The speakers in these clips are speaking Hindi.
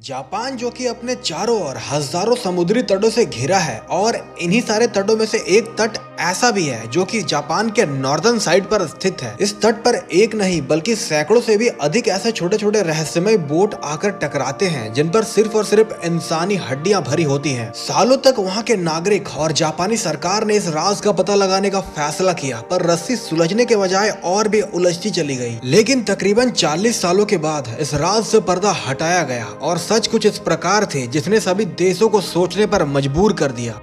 जापान जो कि अपने चारों ओर हजारों समुद्री तटों से घिरा है और इन्हीं सारे तटों में से एक तट ऐसा भी है जो कि जापान के नॉर्दर्न साइड पर स्थित है। इस तट पर एक नहीं बल्कि सैकड़ों से भी अधिक ऐसे छोटे छोटे रहस्यमय बोट आकर टकराते हैं जिन पर सिर्फ और सिर्फ इंसानी हड्डियां भरी होती हैं। सालों तक वहां के नागरिक और जापानी सरकार ने इस राज का पता लगाने का फैसला किया, पर रस्सी सुलझने के बजाय और भी उलझती चली गई। लेकिन तकरीबन 40 सालों के बाद इस राज से पर्दा हटाया गया और सच कुछ इस प्रकार थे जिसने सभी देशों को सोचने पर मजबूर कर दिया।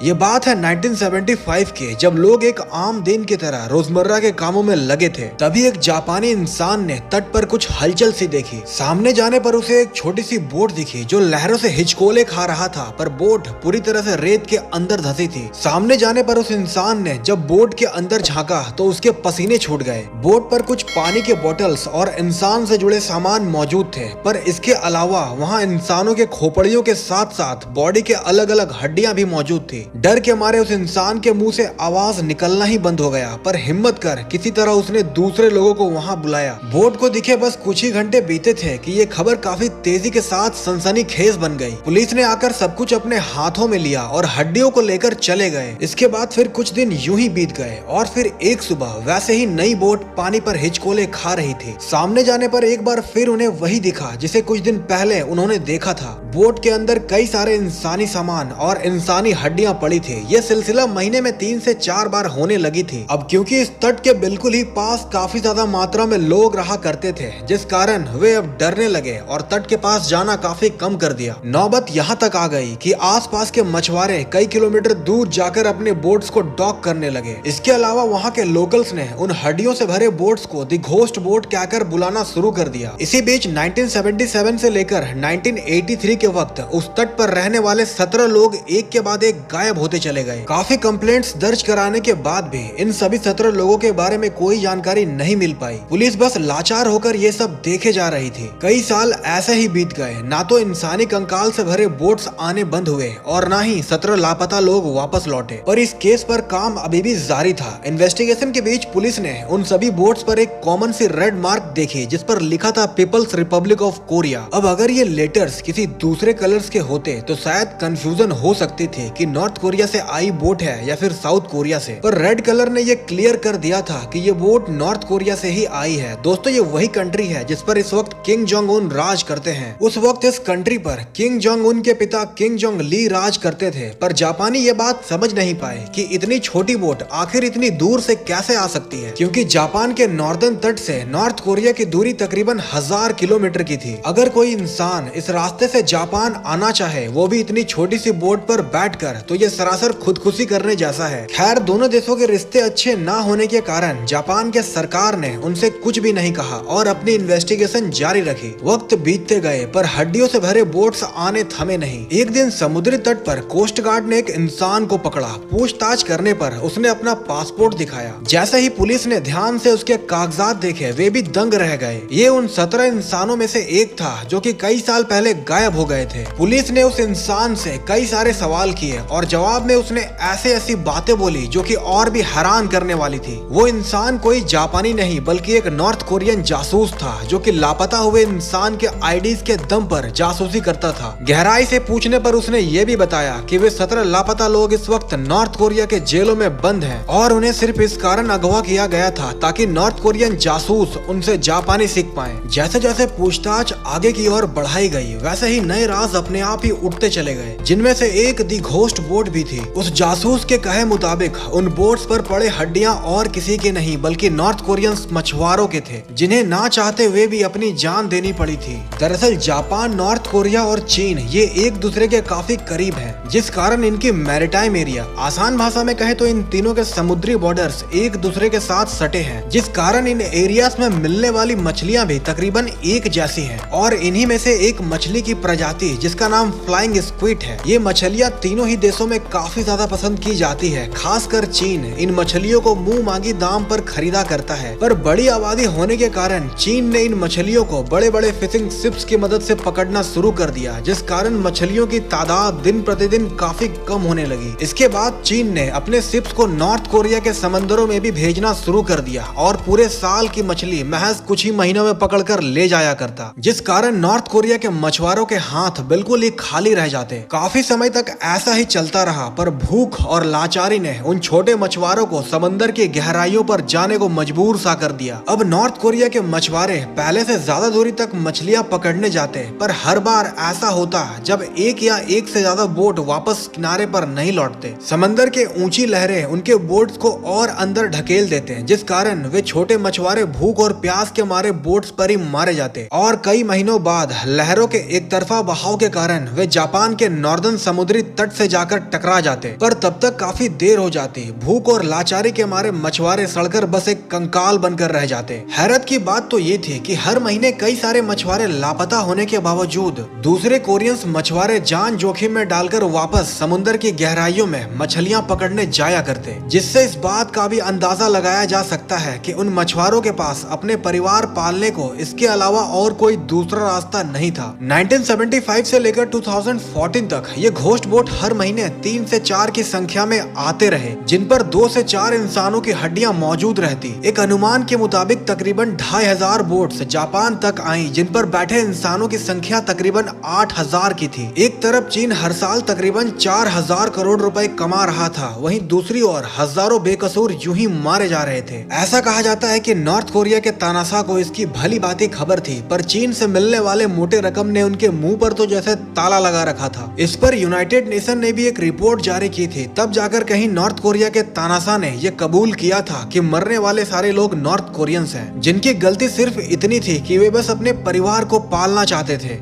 ये बात है 1975 की, जब लोग एक आम दिन की तरह रोजमर्रा के कामों में लगे थे। तभी एक जापानी इंसान ने तट पर कुछ हलचल सी देखी। सामने जाने पर उसे एक छोटी सी बोट दिखी जो लहरों से हिचकोले खा रहा था, पर बोट पूरी तरह से रेत के अंदर धंसी थी। सामने जाने पर उस इंसान ने जब बोट के अंदर झांका तो उसके पसीने छूट गए। बोट पर कुछ पानी के बोतल्स और इंसान से जुड़े सामान मौजूद थे, पर इसके अलावा वहाँ इंसानों के खोपड़ियों के साथ साथ बॉडी के अलग अलग हड्डियां भी मौजूद थी। डर के मारे उस इंसान के मुंह से आवाज निकलना ही बंद हो गया, पर हिम्मत कर किसी तरह उसने दूसरे लोगों को वहां बुलाया। बोट को दिखे बस कुछ ही घंटे बीते थे कि ये खबर काफी तेजी के साथ सनसनीखेज बन गई। पुलिस ने आकर सब कुछ अपने हाथों में लिया और हड्डियों को लेकर चले गए। इसके बाद फिर कुछ दिन यूं ही बीत गए और फिर एक सुबह वैसे ही नई बोट पानी पर हिचकोले खा रही थी। सामने जाने पर एक बार फिर उन्हें वही दिखा जिसे कुछ दिन पहले उन्होंने देखा था। बोट के अंदर कई सारे इंसानी सामान और इंसानी हड्डियां पड़ी थी। ये सिलसिला महीने में 3 से 4 बार होने लगी थी। अब क्योंकि इस तट के बिल्कुल ही पास काफी ज्यादा मात्रा में लोग रहा करते थे, जिस कारण वे अब डरने लगे और तट के पास जाना काफी कम कर दिया। नौबत यहाँ तक आ गई कि आसपास के मछुआरे कई किलोमीटर दूर जाकर अपने बोट्स को डॉक करने लगे। इसके अलावा वहाँ के लोकल्स ने उन हड्डियों से भरे बोट्स को द घोस्ट बोट कहकर बुलाना शुरू कर दिया। इसी बीच 1977 से लेकर 1983 के वक्त उस तट पर रहने वाले 17 लोग एक के बाद एक गायब होते चले गए। काफी कंप्लेंट्स दर्ज कराने के बाद भी इन सभी 17 लोगों के बारे में कोई जानकारी नहीं मिल पाई। पुलिस बस लाचार होकर ये सब देखे जा रही थी। कई साल ऐसे ही बीत गए, ना तो इंसानी कंकाल से भरे बोट्स आने बंद हुए और ना ही 17 लापता लोग वापस लौटे। पर इस केस पर काम अभी भी जारी था। इन्वेस्टिगेशन के बीच पुलिस ने उन सभी बोट्स पर एक कॉमन सी रेड मार्क देखी जिस पर लिखा था पीपल्स रिपब्लिक ऑफ कोरिया। अब अगर ये लेटर्स किसी दूसरे कलर्स के होते तो शायद कंफ्यूजन हो सकती थी कि नॉर्थ कोरिया से आई बोट है या फिर साउथ कोरिया से, पर रेड कलर ने ये क्लियर कर दिया था कि ये बोट नॉर्थ कोरिया से ही आई है। दोस्तों, ये वही कंट्री है जिस पर इस वक्त किंग जोंग उन राज करते हैं। उस वक्त इस कंट्री पर किंग जोंग उन के पिता किंग जोंग ली राज करते थे, पर जापानी ये बात समझ नहीं पाए कि इतनी छोटी बोट आखिर इतनी दूर से कैसे आ सकती है, क्योंकि जापान के नॉर्दर्न तट से नॉर्थ कोरिया की दूरी तकरीबन 1000 किलोमीटर की थी। अगर कोई इंसान इस रास्ते से जापान आना चाहे, वो भी इतनी छोटी सी बोट पर बैठकर, तो ये सरासर खुदकुशी करने जैसा है। खैर, दोनों देशों के रिश्ते अच्छे ना होने के कारण जापान के सरकार ने उनसे कुछ भी नहीं कहा और अपनी इन्वेस्टिगेशन जारी रखी। वक्त बीतते गए पर हड्डियों से भरे बोट्स आने थमे नहीं। एक दिन समुद्री तट पर कोस्ट गार्ड ने एक इंसान को पकड़ा। पूछताछ करने पर उसने अपना पासपोर्ट दिखाया। जैसे ही पुलिस ने ध्यान से उसके कागजात देखे, वे भी दंग रह गए। ये उन 17 इंसानों में से एक था जो कि कई साल पहले गायब हो गए थे। पुलिस ने उस इंसान से कई सारे सवाल किए और जवाब में उसने ऐसी बातें बोली जो कि और भी हैरान करने वाली थी। वो इंसान कोई जापानी नहीं बल्कि एक नॉर्थ कोरियन जासूस था जो कि लापता हुए इंसान के आईडीज के दम पर जासूसी करता था। गहराई से पूछने पर उसने ये भी बताया कि वे 17 लापता लोग इस वक्त नॉर्थ कोरिया के जेलों में बंद हैं और उन्हें सिर्फ इस कारण अगवा किया गया था ताकि नॉर्थ कोरियन जासूस उनसे जापानी सीख पाए। जैसे जैसे पूछताछ आगे की ओर बढ़ाई गई, वैसे ही नए राज अपने आप ही उठते चले गए, जिनमें से एक दी घोस्ट बोट भी थी। उस जासूस के कहे मुताबिक उन बोट्स पर पड़े हड्डियां और किसी के नहीं बल्कि नॉर्थ कोरियन मछुआरों के थे, जिन्हें ना चाहते हुए भी अपनी जान देनी पड़ी थी। दरअसल जापान, नॉर्थ कोरिया और चीन ये एक दूसरे के काफी करीब हैं, जिस कारण इनकी मैरिटाइम एरिया, आसान भाषा में कहे तो इन तीनों के समुद्री बॉर्डर्स एक दूसरे के साथ सटे हैं, जिस कारण इन एरियाज में मिलने वाली मछलियां भी तकरीबन एक जैसी हैं। और इन्हीं में से एक मछली की प्रजाति जिसका नाम फ्लाइंग स्क्विड है, ये मछलियां तीनों ही देशों में काफी ज्यादा पसंद की जाती है। खासकर चीन इन मछलियों को मुंह मांगी दाम पर खरीदा करता है, पर बड़ी आबादी होने के कारण चीन ने इन मछलियों को बड़े बड़े फिशिंग शिप्स की मदद से पकड़ना शुरू कर दिया, जिस कारण मछलियों की तादाद दिन प्रतिदिन काफी कम होने लगी। इसके बाद चीन ने अपने शिप्स को नॉर्थ कोरिया के समंदरों में भी भेजना शुरू कर दिया और पूरे साल की मछली महज कुछ ही महीनों में पकड़कर ले जाया करता, जिस कारण नॉर्थ कोरिया के मछुआरों के हाथ बिल्कुल ही खाली रह जाते। काफी समय तक ऐसा ही चलता रहा, पर भूख और लाचारी ने उन छोटे मछुआरों को समंदर की गहराइयों पर जाने को मजबूर सा कर दिया। अब नॉर्थ कोरिया के मछुआरे पहले से ज्यादा दूरी तक मछलियां पकड़ने जाते, पर हर बार ऐसा होता जब एक या एक से ज्यादा बोट वापस किनारे पर नहीं लौटते। समंदर के ऊंची लहरें उनके बोट्स को और अंदर ढकेल देते हैं, जिस कारण वे छोटे मछुआरे भूख और प्यास के मारे बोट्स पर ही मारे जाते और कई महीनों बाद लहरों के एक तरफा बहाव के कारण वे जापान के नॉर्दर्न समुद्री तट से जाकर टकरा जाते, पर तब तक काफी देर हो जाती। भूख और लाचारी के मारे मछुआरे सड़कर बस एक कंकाल बनकर रह जाते। हैरत की बात तो ये थी कि हर महीने कई सारे मछुआरे लापता होने के बावजूद दूसरे कोरियंस मछुआरे जान जोखिम में डालकर वापस समुद्र की गहराइयों में मछलियां पकड़ने जाया करते, जिससे इस बात का भी अंदाजा लगाया जा सकता है कि उन मछुआरों के पास अपने परिवार पालने को इसके अलावा और कोई दूसरा रास्ता नहीं था। 1975 से लेकर 2014 तक ये घोस्ट बोट हर महीने 3 से 4 की संख्या में आते रहे, जिन पर 2 से 4 इंसानों की हड्डियां मौजूद रहती। एक अनुमान के मुताबिक तकरीबन 2500 बोट्स जापान तक आई, जिन पर बैठे इंसानों की संख्या तकरीबन 8000 की थी। एक तरफ चीन हर साल तकरीबन 4000 करोड़ रुपए कमा रहा था, वहीं दूसरी ओर हजारों बेकसूर यूं ही मारे जा रहे थे। ऐसा कहा जाता है कि नॉर्थ कोरिया के तानाशाह को इसकी भली भांति खबर थी, पर चीन से मिलने वाले मोटे रकम ने उनके मुंह पर तो जैसे ताला लगा रखा था। इस पर यूनाइटेड नेशन ने भी एक रिपोर्ट जारी की थी, तब जाकर कहीं नॉर्थ कोरिया के तानाशाह ने यह कबूल किया था कि मरने वाले सारे लोग नॉर्थ कोरियंस हैं, जिनकी गलती सिर्फ इतनी थी कि वे बस अपने परिवार को पालना चाहते थे।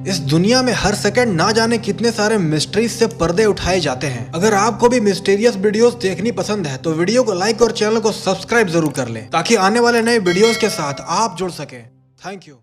इस दुनिया में हर सेकंड ना जाने कितने सारे मिस्ट्रीज से पर्दे उठाए जाते हैं। अगर आपको भी मिस्टीरियस वीडियोस देखनी पसंद है तो वीडियो को लाइक और चैनल को सब्सक्राइब जरूर कर लें, ताकि आने वाले नए वीडियोस के साथ आप जुड़ सकें। Thank you.